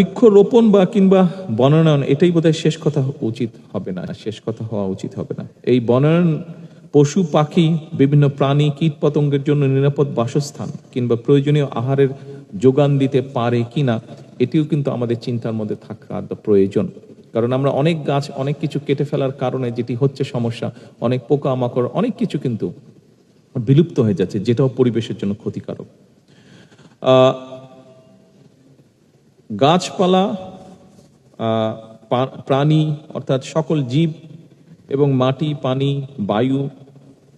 বৃক্ষরোপণ বা কিংবা বনায়ন এটাই বোধহয় শেষ কথা উচিত হবে না, শেষ কথা হওয়া উচিত হবে না। এই বনায়ন পশু পাখি বিভিন্ন প্রাণী কীট পতঙ্গের জন্য নিরাপদ বাসস্থান কিংবা প্রয়োজনীয় আহারের যোগান দিতে পারে কিনা এটিও কিন্তু আমাদের চিন্তার মধ্যে থাকা প্রয়োজন। কারণ আমরা অনেক গাছ অনেক কিছু কেটে ফেলার কারণে যেটি হচ্ছে সমস্যা, অনেক পোকামাকড় অনেক কিছু কিন্তু বিলুপ্ত হয়ে যাচ্ছে, যেটাও পরিবেশের জন্য ক্ষতিকারক। গাছপালা, প্রাণী অর্থাৎ সকল জীব এবং মাটি, পানি, বায়ু,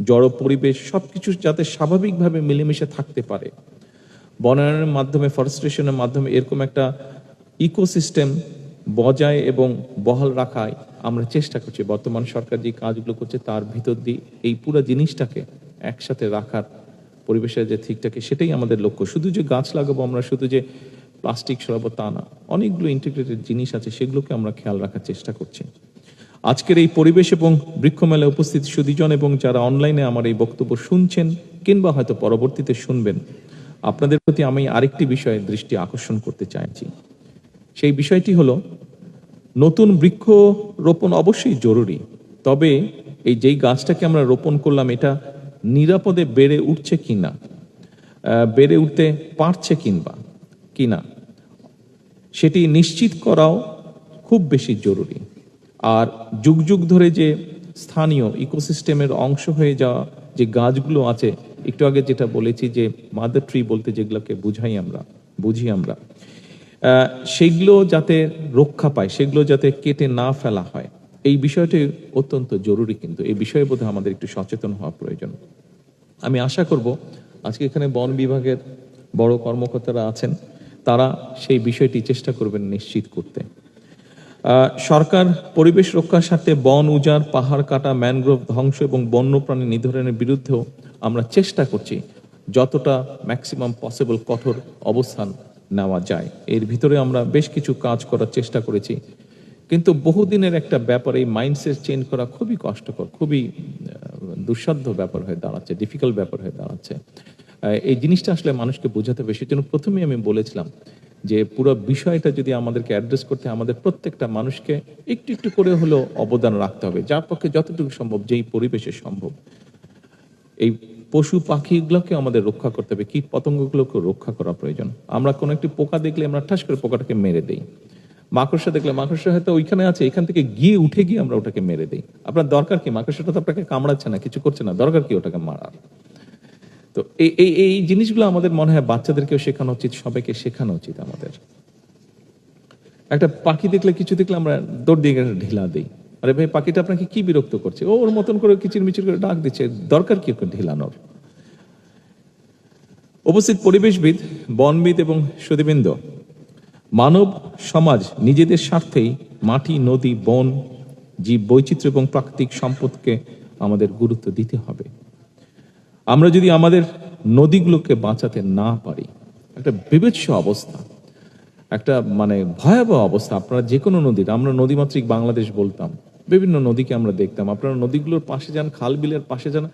জড় পরিবেশ সবকিছু যাতে স্বাভাবিকভাবে মিলেমিশে থাকতে পারে, বনায়নের মাধ্যমে, ফরেস্টেশনের মাধ্যমে এরকম একটা ইকোসিস্টেম বজায় এবং বহাল রাখায় আমরা চেষ্টা করছি। বর্তমান সরকার যে কাজগুলো করছে তার ভিতর দিয়ে এই পুরো জিনিসটাকে একসাথে রাখার, পরিবেশের যে ঠিকটাকে সেটাই আমাদের লক্ষ্য। শুধু যে গাছ লাগাবো আমরা, শুধু যে প্লাস্টিক সরাবো তা না, অনেকগুলো ইন্টিগ্রেটেড জিনিস আছে, সেগুলোকে আমরা খেয়াল রাখার চেষ্টা করছি। আজকের এই পরিবেশ এবং বৃক্ষ মেলায় উপস্থিত সুধীজন এবং যারা অনলাইনে আমার এই বক্তব্য শুনছেন কিংবা হয়তো পরবর্তীতে শুনবেন, আপনাদের প্রতি আমি আরেকটি বিষয়ে দৃষ্টি আকর্ষণ করতে চাইছি। সেই বিষয়টি হলো, নতুন বৃক্ষ রোপণ অবশ্যই জরুরি, তবে এই যেই গাছটাকে আমরা রোপণ করলাম এটা নিরাপদে বেড়ে উঠছে কিনা, বেড়ে উঠতে পারছে কিনা সেটি নিশ্চিত করাও খুব বেশি জরুরি। আর যুগ যুগ ধরে যে স্থানীয় ইকোসিস্টেমের অংশ হয়ে যাওয়া যে গাছগুলো আছে, একটু আগে যেটা বলেছি যে মাদার ট্রি বলতে যেগুলোকে বুঝি আমরা, সেগুলো যাতে রক্ষা পায়, সেগুলো যাতে কেটে না ফেলা হয়, এই বিষয়টি অত্যন্ত জরুরি। কিন্তু এই বিষয়ে বোধহয় আমাদের একটু সচেতন হওয়া প্রয়োজন। আমি আশা করব আজকে এখানে বন বিভাগের বড় কর্মকর্তারা আছেন, তারা সেই বিষয়টি চেষ্টা করবেন নিশ্চিত করতে। সরকার পরিবেশ রক্ষার স্বার্থে বন উজাড়, পাহাড় কাটা, ম্যানগ্রোভ ধ্বংস এবং বন্যপ্রাণী নিধনের বিরুদ্ধেও আমরা চেষ্টা করছি যতটা ম্যাক্সিমাম পসিবল কঠোর অবস্থান নেওয়া যায়। এর ভিতরে আমরা বেশ কিছু কাজ করার চেষ্টা করেছি, কিন্তু বহুদিনের একটা ব্যাপার, এই মাইন্ডসেট চেঞ্জ করা খুবই কষ্টকর, খুবই দুঃসাধ্য ব্যাপার হয়ে দাঁড়াচ্ছে, ডিফিকাল্ট ব্যাপার হয়ে দাঁড়াচ্ছে। এই জিনিসটা আসলে মানুষকে বোঝাতে হবে। সেজন্য প্রথমেই আমি বলেছিলাম যে পুরো বিষয়টা যদি আমাদেরকে অ্যাড্রেস করতে, আমাদের প্রত্যেকটা মানুষকে একটু একটু করে হলেও অবদান রাখতে হবে, যার পক্ষে যতটুকু সম্ভব, যেই পরিবেশে সম্ভব। এই পশু পাখিগুলোকে আমাদের রক্ষা করতে হবে, কীট পতঙ্গগুলোকে রক্ষা করা প্রয়োজন। আমরা কোনো একটি পোকা দেখলে আমরা ঠাস করে পোকাটাকে মেরে দেই, মাকড়সা দেখলে মাকড়সা হয়তো ওইখানে আছে, এখান থেকে উঠে গিয়ে আমরা ওটাকে মেরে দেই। আপনার দরকার কি? মাকড়সাটা তো আপনাকে কামড়াচ্ছে না, কিছু করছে না, দরকার কি ওটাকে মারার? তো এই জিনিসগুলো আমাদের মনে হয় বাচ্চাদেরকেও শেখানো উচিত, সবাইকে শেখানো উচিত আমাদের। একটা পাখি দেখলে, কিছু দেখলে আমরা দৌড় দিয়ে ঢিলা দিই, আরে ভাই পাখিটা আপনাকে কি বিরক্ত করছে, ওর মতন করে কিচিরমিচির করে ডাক দিচ্ছে, দরকার কি ওকে ঢিলানোর? উপস্থিত পরিবেশবিদ, বনবিদ এবং সুধীবৃন্দ, মানব সমাজ নিজেদের স্বার্থেই মাটি, নদী, বন, জীব বৈচিত্র্য এবং প্রাকৃতিক সম্পদকে আমাদের গুরুত্ব দিতে হবে। আমরা যদি আমাদের নদীগুলোকে বাঁচাতে না পারি, একটা বিভৎস অবস্থা, একটা ভয়াবহ অবস্থা। আপনারা যে কোনো নদীর, আমরা নদীমাতৃক বাংলাদেশ বলতাম, বিভিন্ন নদীকে আমরা দেখতাম। আপনারা নদীগুলোর পাশে যান, খাল বিলের পাশে যান,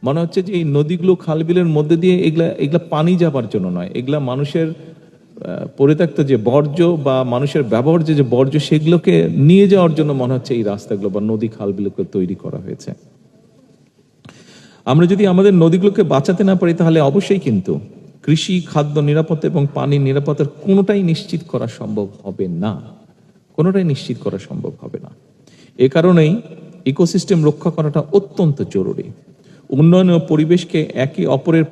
মনে হচ্ছে যে এই নদীগুলো খাল বিলের মধ্যে দিয়ে এগুলা পানি যাবার জন্য নয়, এগুলা মানুষের পরিত্যক্ত যে বর্জ্য বা মানুষের ব্যবহার যে বর্জ্য, সেগুলোকে নিয়ে যাওয়ার জন্য মনে হচ্ছে এই রাস্তাগুলো বা নদী খালগুলোকে তৈরি করা হয়েছে। আমরা যদি আমাদের নদীগুলোকে বাঁচাতে না পারি, তাহলে অবশ্যই কিন্তু কৃষি, খাদ্য নিরাপত্তা এবং পানির নিরাপত্তার কোনোটাই নিশ্চিত করা সম্ভব হবে না, কোনোটাই নিশ্চিত করা সম্ভব হবে না। এ কারণেই ইকোসিস্টেম রক্ষা করাটা অত্যন্ত জরুরি। উন্নয়ন ও পরিবেশকে একে অপরের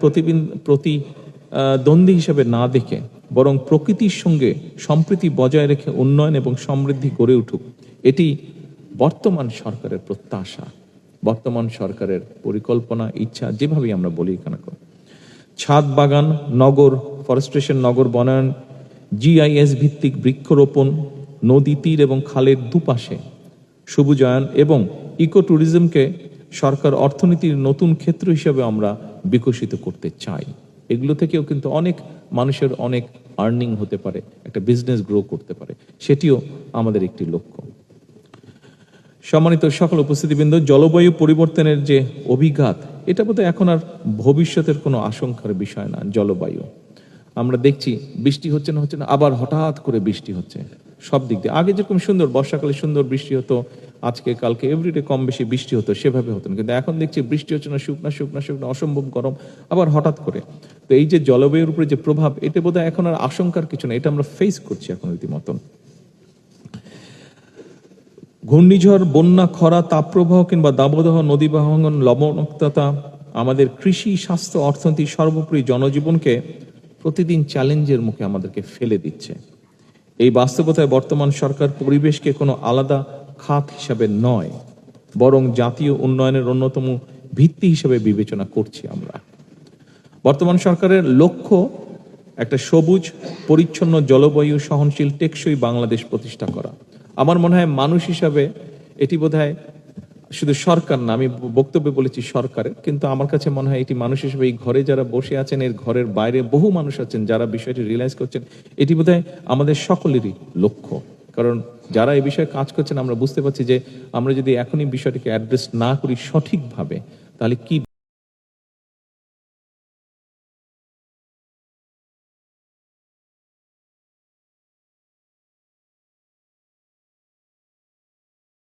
প্রতিদ্বন্দ্বী হিসেবে না দেখে, বরং প্রকৃতির সঙ্গে সম্প্রীতি বজায় রেখে উন্নয়ন এবং সমৃদ্ধি গড়ে উঠুক, এটি বর্তমান সরকারের প্রত্যাশা, বর্তমান সরকারের পরিকল্পনা, ইচ্ছা, যেভাবেই আমরা বলি কেন। ছাদ বাগান, নগর ফরেস্টেশন, নগর বনায়ন, GIS ভিত্তিক বৃক্ষরোপণ, নদী, তীর এবং খালের দুপাশে সবুজায়ন এবং ইকো ট্যুরিজমকে সরকার অর্থনীতির নতুন ক্ষেত্র হিসেবে আমরা বিকশিত করতে চাই। এগুলো থেকেও কিন্তু অনেক মানুষের অনেক আর্নিং হতে পারে, একটা বিজনেস গ্রো করতে পারে, সেটিও আমাদের একটি লক্ষ্য। সম্মানিত সকল উপস্থিতিবৃন্দ, জলবায়ু পরিবর্তনের যে অভিঘাত, এটা বোধহয় এখন আর ভবিষ্যতের কোনো আশঙ্কার বিষয় না। জলবায়ু, আমরা দেখছি বৃষ্টি হচ্ছে না আবার হঠাৎ করে বৃষ্টি হচ্ছে সব দিক দিয়ে। আগে যেরকম সুন্দর বর্ষাকালে সুন্দর বৃষ্টি হতো, আজকে কালকে এভরিডে কম বেশি বৃষ্টি হতো, সেভাবে হতো না। কিন্তু এখন দেখছি বৃষ্টি হচ্ছে না, শুকনা অসম্ভব গরম, আবার হঠাৎ করে। তো এই যে জলবায়ুর উপরে যে প্রভাব, এটা বোধহয় এখন আর আশঙ্কার কিছু না, এটা আমরা ফেস করছি এখন রীতিমতন। ঘূর্ণিঝড়, বন্যা, খরা, তাপপ্রবাহ কিংবা দাবদাহ, নদী ভাঙন, লবণাক্ততা আমাদের কৃষি, স্বাস্থ্য, অর্থনীতি, সর্বোপরি জনজীবনকে প্রতিদিন চ্যালেঞ্জের মুখে আমাদেরকে ফেলে দিচ্ছে। এই বাস্তবতায় বর্তমান সরকার পরিবেশকে কোনো আলাদা খাত হিসাবে নয়, বরং জাতীয় উন্নয়নের অন্যতম ভিত্তি হিসেবে বিবেচনা করছি আমরা। বর্তমান সরকারের লক্ষ্য একটা সবুজ, পরিচ্ছন্ন, জলবায়ু সহনশীল, টেকসই বাংলাদেশ প্রতিষ্ঠা করা। আমার মনে হয় মানুষ হিসাবে এটি বোধহয় শুধু সরকার না, আমি বক্তব্যে বলেছি সরকারের, কিন্তু আমার কাছে মনে হয় এটি মানুষ হিসেবে এই ঘরে যারা বসে আছেন, এর ঘরের বাইরে বহু মানুষ আছেন যারা বিষয়টি রিয়েলাইজ করছেন, এটি বোধহয় আমাদের সকলেরই লক্ষ্য। কারণ যারা এই বিষয়ে কাজ করছেন আমরা বুঝতে পারছি যে আমরা যদি এখনই বিষয়টিকে অ্যাড্রেস না করি সঠিকভাবে, তাহলে কি